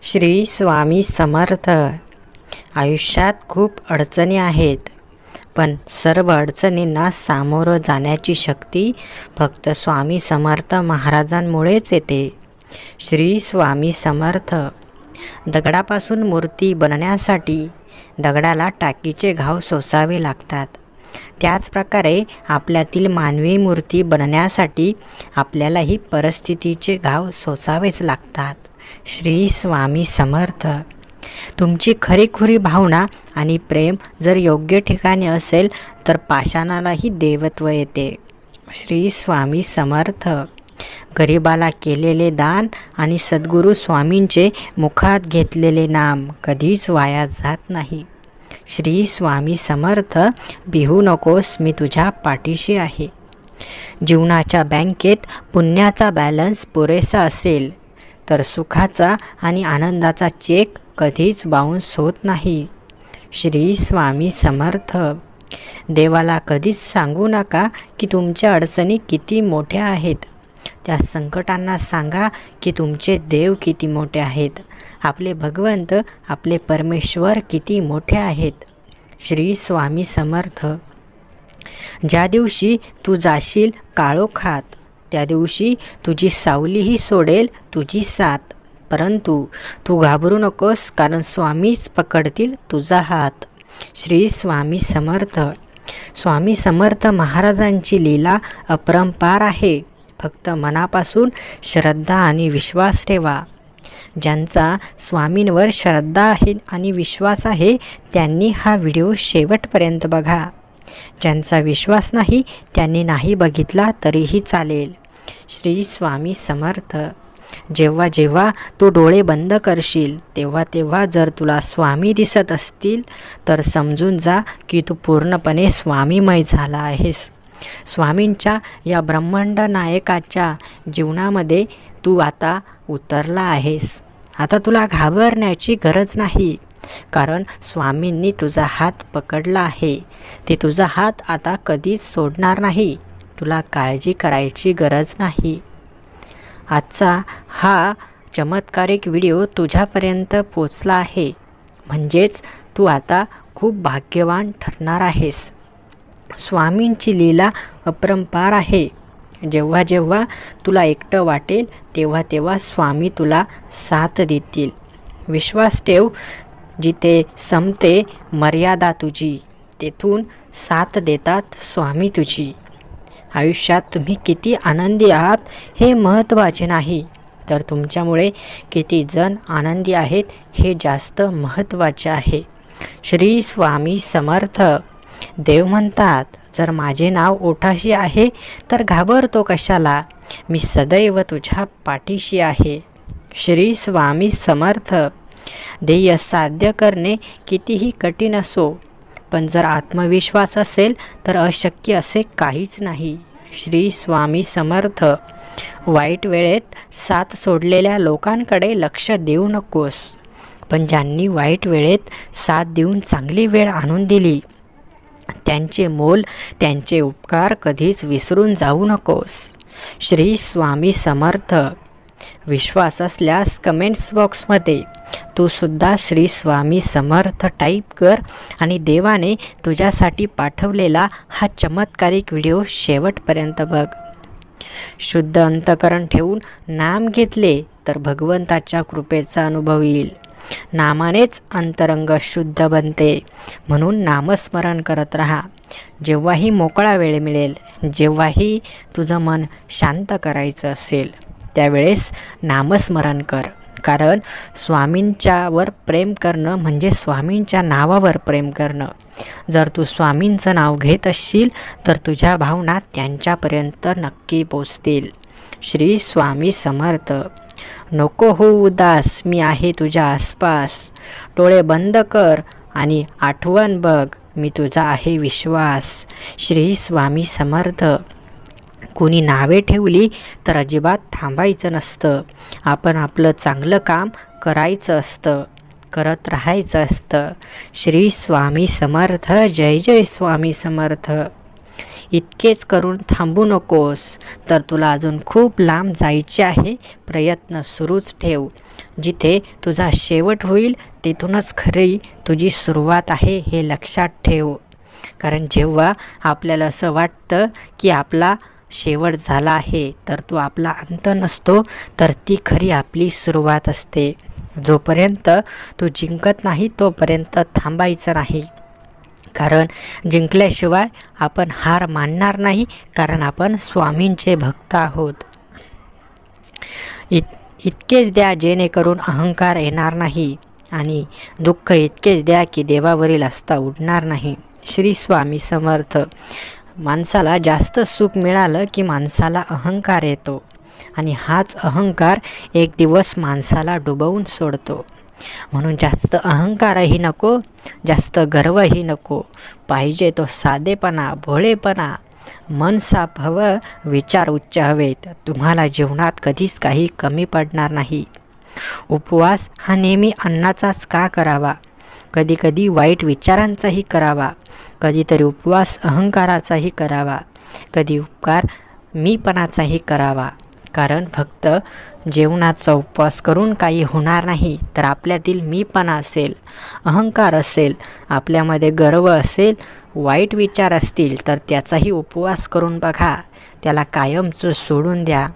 श्री स्वामी समर्थ. आयुष्यात खूप अडचणी आहेत, पण सर्व अडचणींना सामोरं जाण्याची शक्ती फक्त स्वामी समर्थ महाराजांमुळेच येते. श्री स्वामी समर्थ. दगडापासून मूर्ती बनण्यासाठी दगडाला टाकीचे घाव सोसावे लागतात. त्याचप्रकारे आपल्यातील मानवी मूर्ती बनण्यासाठी आपल्यालाही परिस्थितीचे घाव सोसावेच लागतात. श्री स्वामी समर्थ. तुमची खरीखुरी भावना आणि प्रेम जर योग्य ठिकाणी असेल तर पाषाणालाही देवत्व येते. श्री स्वामी समर्थ. गरिबाला केलेले दान आणि सद्गुरू स्वामींचे मुखात घेतलेले नाम कधीच वाया जात नाही. श्री स्वामी समर्थ. भिवू नकोस, मी तुझ्या पाठीशी आहे. जीवनाच्या बँकेत पुण्याचा बॅलन्स पुरेसा असेल तर सुखाचा आणि आनंदाचा चेक कधीच बाउन्स होत नाही. श्री स्वामी समर्थ. देवाला कधीच सांगू नका की तुमच्या अडचणी किती मोठ्या आहेत. त्या संकटांना सांगा की तुमचे देव किती मोठे आहेत. आपले भगवंत, आपले परमेश्वर किती मोठे आहेत. श्री स्वामी समर्थ. ज्या दिवशी तू जाशील काळोखात त्या दिवशी तुझी सावलीही सोडेल तुझी साथ. परंतु तू घाबरू नकोस, कारण स्वामीच पकडतील तुझा हात. श्री स्वामी समर्थ. स्वामी समर्थ महाराजांची लीला अपरंपार आहे. फक्त मनापासून श्रद्धा आणि विश्वास ठेवा. ज्यांचा स्वामींवर श्रद्धा आहे आणि विश्वास आहे त्यांनी हा व्हिडिओ शेवटपर्यंत बघा. ज्यांचा विश्वास नाही त्यांनी नाही बघितला तरीही चालेल. श्री स्वामी समर्थ. जेव्हा जेव्हा तू डोळे बंद करशील तेव्हा तेव्हा जर तुला स्वामी दिसत असतील तर समजून जा की तू पूर्णपणे स्वामीमय झाला आहेस. स्वामींच्या या ब्रह्मांड नायकाच्या जीवनामध्ये तू आता उतरला आहेस. आता तुला घाबरण्याची गरज नाही, कारण स्वामींनी तुझा हात पकडला आहे. ते तुझा हात आता कधीच सोडणार नाही. तुला काळजी करायची गरज नाही. आजचा हा चमत्कारिक व्हिडिओ तुझ्यापर्यंत पोचला आहे, म्हणजेच तू आता खूप भाग्यवान ठरणार आहेस. स्वामींची लीला अपरंपार आहे. जेव्हा जेव्हा तुला एकटं वाटेल तेव्हा तेव्हा स्वामी तुला साथ देतील. विश्वास ठेव, जिथे संपते मर्यादा तुझी तेथून साथ देतात स्वामी तुझी. आयुष्यात तुम्ही किती आनंदी आहात हे महत्त्वाचे नाही, तर तुमच्यामुळे किती जण आनंदी आहेत हे जास्त महत्त्वाचे आहे. श्री स्वामी समर्थ. देव म्हणतात, जर माझे नाव ओठाशी आहे तर घाबरतो कशाला, मी सदैव तुझ्या पाठीशी आहे. श्री स्वामी समर्थ. ध्येय साध्य करणे कितीही कठीण असो, पण जर आत्मविश्वास असेल तर अशक्य असे काहीच नाही. श्री स्वामी समर्थ. वाईट वेळेत साथ सोडलेल्या लोकांकडे लक्ष देऊ नकोस, पण ज्यांनी वाईट वेळेत साथ देऊन चांगली वेळ आणून दिली त्यांचे मोल, त्यांचे उपकार कधीच विसरून जाऊ नकोस. श्री स्वामी समर्थ. विश्वास असल्यास कमेंट्स बॉक्समध्ये तू सुद्धा श्री स्वामी समर्थ टाईप कर आणि देवाने तुझ्यासाठी पाठवलेला हा चमत्कारिक व्हिडिओ शेवटपर्यंत बघ. शुद्ध अंतकरण ठेवून नाम घेतले तर भगवंताच्या कृपेचा अनुभव येईल. नामानेच अंतरंग शुद्ध बनते, म्हणून नामस्मरण करत राहा. जेव्हाही मोकळा वेळ मिळेल, जेव्हाही तुझं मन शांत करायचं असेल त्यावेळेस नामस्मरण कर, कारण स्वामींच्यावर प्रेम करणं म्हणजे स्वामींच्या नावावर प्रेम करणं. जर तू स्वामींचं नाव घेत असशील तर तुझ्या भावना त्यांच्यापर्यंत नक्की पोचतील. श्री स्वामी समर्थ. नको हो उदास, मी आहे तुझ्या आसपास. डोळे बंद कर आणि आठवण बघ, मी तुझा आहे विश्वास. श्री स्वामी समर्थ. कोणी नावे ठेवली तर अजिबात थांबायचं नसतं. आपण आपलं चांगलं काम करायचं असतं, करत राहायचं असतं. श्री स्वामी समर्थ. जय जय स्वामी समर्थ. इतकेच करून थांबू नकोस, तर तुला अजून खूप लांब जायचे आहे. प्रयत्न सुरूच ठेव. जिथे तुझा शेवट होईल तिथूनच खरी तुझी सुरुवात आहे हे लक्षात ठेव. कारण जेव्हा आपल्याला असं वाटतं की आपला शेवट झाला आहे, तर तो आपला अंत नसतो, तर ती खरी आपली सुरुवात असते. जोपर्यंत तू जिंकत नाही तोपर्यंत थांबायचं नाही. कारण जिंकल्याशिवाय आपण हार मानणार नाही, कारण आपण स्वामींचे भक्त आहोत. इतकेच द्या जेणेकरून अहंकार येणार नाही, आणि दुःख इतकेच द्या की देवावरील आस्था उडणार नाही. श्री स्वामी समर्थ. माणसाला जास्त सुख मिळालं की माणसाला अहंकार येतो, आणि हाच अहंकार एक दिवस माणसाला डुबवून सोडतो. म्हणून जास्त अहंकारही नको, जास्त गर्वही नको. पाहिजे तो साधेपणा, भोळेपणा. मन साफ हवं, विचार उच्च हवेत. तुम्हाला जीवनात कधीच काही कमी पडणार नाही. उपवास हा नेहमी अन्नाचाच का करावा? कधीकधी वाईट विचारांचाही करावा. कधीतरी उपवास अहंकाराचाही करावा. कधी उपकार मीपणाचाही करावा. कारण फक्त जेवणाचा उपवास करून काही होणार नाही, तर आपल्यातील मीपणा असेल, अहंकार असेल, आपल्यामध्ये गर्व असेल, वाईट विचार असतील, तर त्याचाही उपवास करून बघा. त्याला कायमचं सोडून द्या.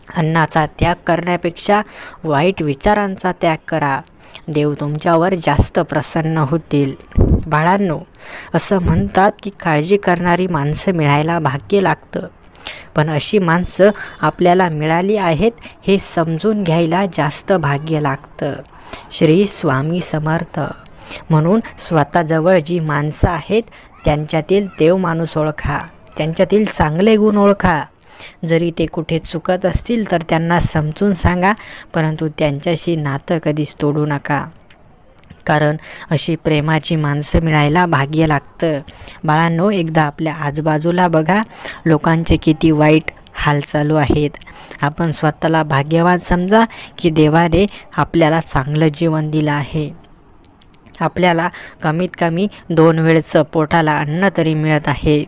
अन्नाचा त्याग करण्यापेक्षा वाईट विचारांचा त्याग करा. देव तुमच्यावर जास्त प्रसन्न होतील. बाळांनो, असं म्हणतात की काळजी करणारी माणसं मिळायला भाग्य लागतं, पण अशी माणसं आपल्याला मिळाली आहेत हे समजून घ्यायला जास्त भाग्य लागतं. श्री स्वामी समर्थ. म्हणून स्वतःजवळ जी माणसं आहेत त्यांच्यातील देव माणूस ओळखा, त्यांच्यातील चांगले गुण ओळखा. जरी ते कुठे चुकत असतील तर त्यांना समजून सांगा, परंतु त्यांच्याशी नातं कधीच तोडू नका. कारण अशी प्रेमाची माणसं मिळायला भाग्य लागतं. बाळांनो, एकदा आपल्या आजूबाजूला बघा, लोकांचे किती वाईट हाल चालू आहेत. आपण स्वतःला भाग्यवान समजा की देवाने आपल्याला चांगलं जीवन दिलं आहे. आपल्याला कमीत कमी 2 वेळचं पोटाला अन्न तरी मिळत आहे.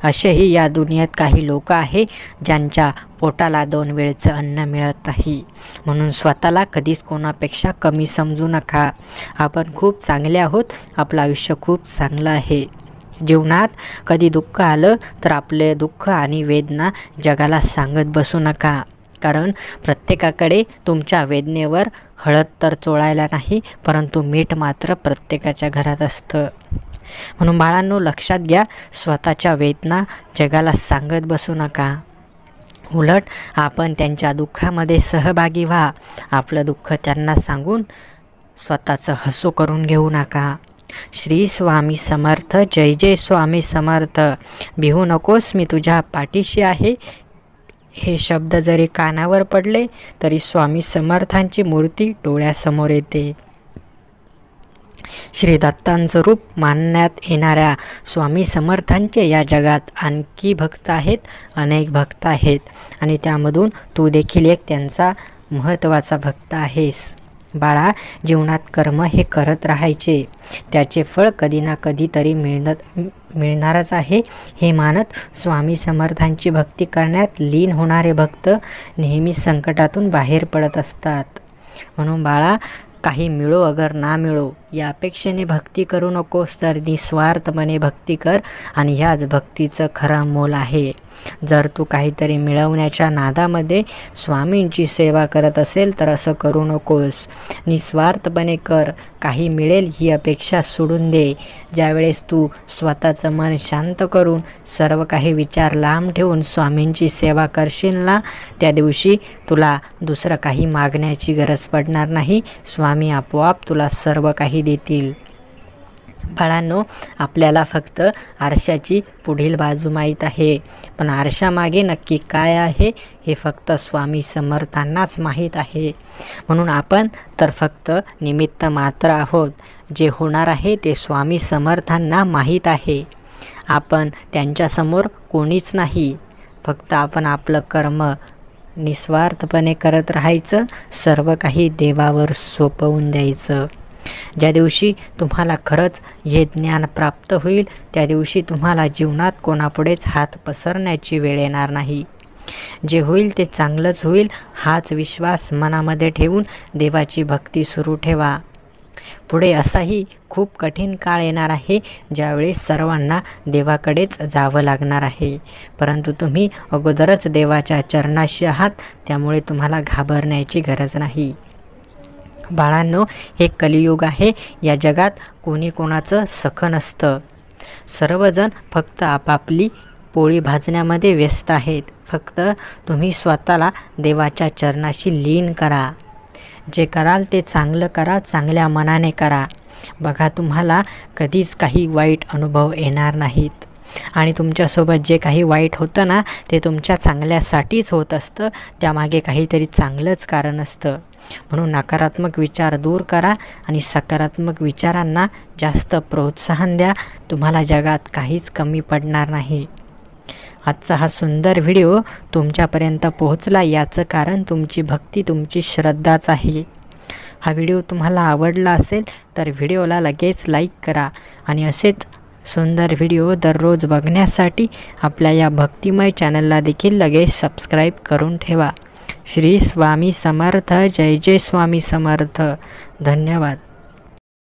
असेही या दुनियेत काही लोक आहे ज्यांच्या पोटाला 2 वेळचं अन्न मिळत नाही. म्हणून स्वतःला कधीच कोणापेक्षा कमी समजू नका. आपण खूप चांगले आहोत. आपलं आयुष्य खूप चांगलं आहे. जीवनात कधी दुःख आलं तर आपले दुःख आणि वेदना जगाला सांगत बसू नका. कारण प्रत्येकाकडे तुमच्या वेदनेवर हळद तर चोळायला नाही, परंतु मीठ मात्र प्रत्येकाच्या घरात असतं. म्हणून बाळांनो, लक्षात घ्या, स्वतःच्या वेदना जगाला सांगत बसू नका. उलट आपण त्यांच्या दुःखामध्ये सहभागी व्हा. आपलं दुःख त्यांना सांगून स्वतःचं हसू करून घेऊ नका. श्री स्वामी समर्थ. जय जय स्वामी समर्थ. भिवू नकोस, मी तुझ्या पाठीशी आहे. हे शब्द जरी कानावर पडले तरी स्वामी समर्थांची मूर्ती डोळ्यासमोर येते. श्री दत्तांचं रूप मानण्यात येणाऱ्या स्वामी समर्थांचे या जगात आणखी भक्त आहेत, अनेक भक्त आहेत, आणि त्यामधून तू देखील एक त्यांचा महत्त्वाचा भक्त आहेस. बाळा, जीवनात कर्म हे करत राहायचे. त्याचे फळ कधी ना कधी तरी मिळणारच आहे हे मानत स्वामी समर्थांची भक्ती करण्यात लीन होणारे भक्त नेहमी संकटातून बाहेर पडत असतात. म्हणून बाळा, काही मिळो अगर ना मिळो या अपेक्षेने भक्ती करू नकोस, तर निस्वार्थपणे भक्ती कर, आणि ह्याच भक्तीचं खरं मोल आहे. जर तू काहीतरी मिळवण्याच्या नादामध्ये स्वामींची सेवा करत असेल तर असं करू नकोस. निस्वार्थपणे कर. काही मिळेल ही अपेक्षा सोडून दे. ज्यावेळेस तू स्वतःचं मन शांत करून सर्व काही विचार लांब ठेवून स्वामींची सेवा करशील ना, त्या दिवशी तुला दुसरं काही मागण्याची गरज पडणार नाही. स्वामी आपोआप तुला सर्व काही देतील. बाळांनो, आपल्याला फक्त आरशाची पुढील बाजू माहीत आहे, पण आरशामागे नक्की काय आहे हे फक्त स्वामी समर्थांनाच माहीत आहे. म्हणून आपण तर फक्त निमित्त मात्र आहोत. जे होणार आहे ते स्वामी समर्थांना माहीत आहे. आपण त्यांच्यासमोर कोणीच नाही. फक्त आपण आपलं कर्म निस्वार्थपणे करत राहायचं, सर्व काही देवावर सोपवून द्यायचं. ज्या दिवशी तुम्हाला खरंच हे ज्ञान प्राप्त होईल त्या दिवशी तुम्हाला जीवनात कोणापुढेच हात पसरण्याची वेळ येणार नाही. जे होईल ते चांगलंच होईल हाच विश्वास मनामध्ये ठेवून देवाची भक्ती सुरू ठेवा. पुढे असाही खूप कठीण काळ येणार आहे ज्यावेळी सर्वांना देवाकडेच जावं लागणार आहे, परंतु तुम्ही अगोदरच देवाच्या चरणाशी आहात, त्यामुळे तुम्हाला घाबरण्याची गरज नाही. बाळांनो, हे कलियुग आहे. या जगात कोणी कोणाचं सखं नसतं. सर्वजण फक्त आपापली पोळी भाजण्यामध्ये व्यस्त आहेत. फक्त तुम्ही स्वतःला देवाच्या चरणाशी लीन करा. जे कराल ते चांगलं करा, चांगल्या मनाने करा. बघा, तुम्हाला कधीच काही वाईट अनुभव येणार नाहीत. आणि तुमच्यासोबत जे काही वाईट होतं ना, ते तुमच्या चांगल्यासाठीच होत असतं. त्यामागे काहीतरी चांगलंच कारण असतं. म्हणून नकारात्मक विचार दूर करा आणि सकारात्मक विचारांना जास्त प्रोत्साहन द्या. तुम्हाला जगात काहीच कमी पडणार नाही. आजचा हा सुंदर व्हिडिओ तुमच्यापर्यंत पोहोचला याचं कारण तुमची भक्ती, तुमची श्रद्धाच आहे. हा व्हिडिओ तुम्हाला आवडला असेल तर व्हिडिओला लगेच लाईक करा आणि असेच सुंदर व्हिडिओ दररोज बघण्यासाठी आपल्या या भक्तिमय चॅनलला देखील लगेच सबस्क्राईब करून ठेवा. श्री स्वामी समर्थ. जय जय स्वामी समर्थ. धन्यवाद.